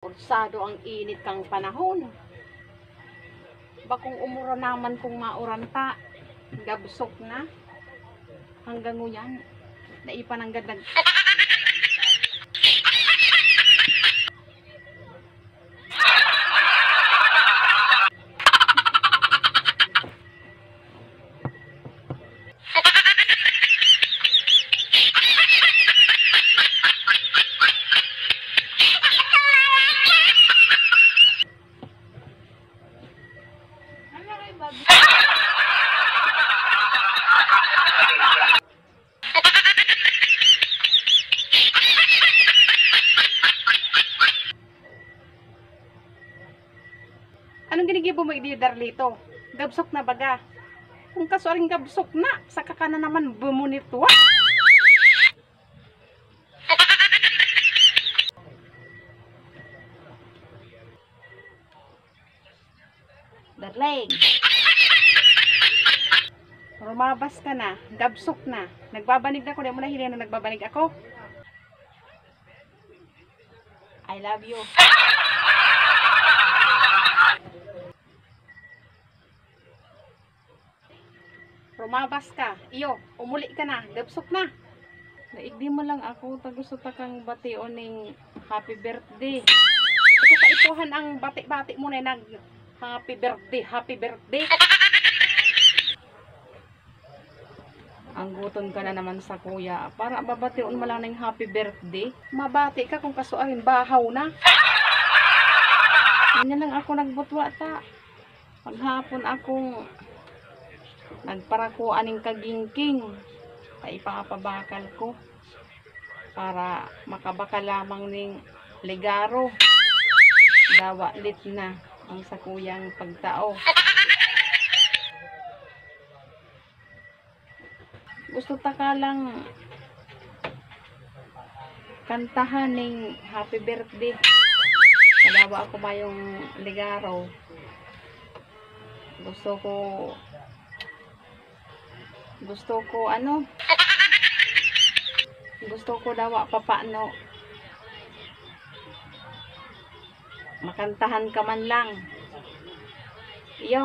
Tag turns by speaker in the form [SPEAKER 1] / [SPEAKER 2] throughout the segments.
[SPEAKER 1] Kursado ang init kang panahon. Bakong umura naman kung mauranta. Gabsok na. Hanggang nguyan. Naipananggad nag... Anong ginigibo mo idi Darlito? Gabsok na baga. Kung kasuaring gabsok na, saka ka na naman bumunitwa. Darling. Rumabas ka na, gabsok na. Nagbabanig na ako, di mo na hiling na nagbabanig ako. I love you. Rumabas ka. Iyo, umuli ka na. Gabsok na. Naigdi mo lang ako. Tagusto ta kang bation ning happy birthday. Ito kaipuhan ang bati-bati mo na nag happy birthday. Happy birthday. Ang gutom ka na naman sa kuya. Para babation mo lang ng happy birthday. Mabati ka kung kasuarin bahaw na. Ganyan lang ako nagbutwa ta. Paghapon akong nagparako aning kagingking kay ipapabakal ko para makabakal lamang ning ligaro dawa lit na ang sakuyang pagtao. Gusto ta ka lang kantahan ning happy birthday kadawa ako ba yung ligaro. Gusto ko daw papaano makantahan ka man lang. Iyo.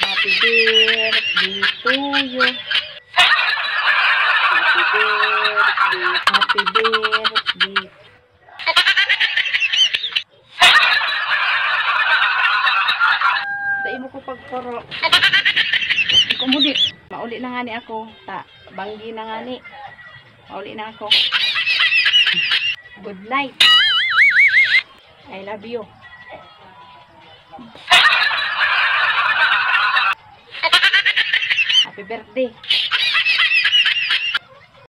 [SPEAKER 1] Happy birthday to you. Happy birthday. Happy birthday. Dai mo ko pagporo. Kumuli. Mauli na nga ni ako. Banggi na nga ni. Mauli na ako. Good night. I love you. Happy birthday.